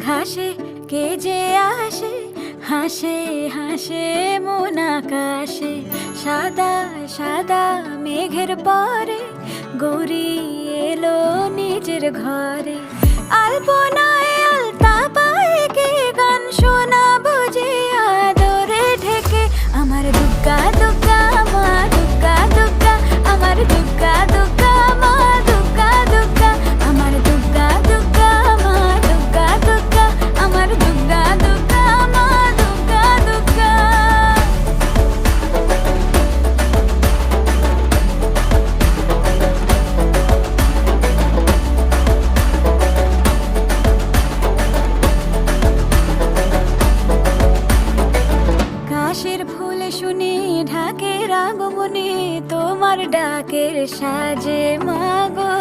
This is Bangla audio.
ঘাসে কে যে আসে, হাসে হাসে মন আকাশে। সাদা সাদা মেঘের পরে গৌরী এলো নিজের ঘরে। আলপনায় আলতা পায়ে কে গান শোনাবো যে আদরে ঢেকে। আমার দুগ্গা দুগ্গা মা দুগ্গা দুগ্গা, আমার দুগ্গা দুগ্গা মা দুগ্গা দুগ্গা, আমার দুগ্গা দুগ্গা মা দুগ্গা দুগ্গা, আমার দুগ্গা দুগ্গা মা দুগ্গা দুগ্গা। কাশের ফুল শুনি ঢাকের আগমনে, তোমার ডাকের সাজে মাগো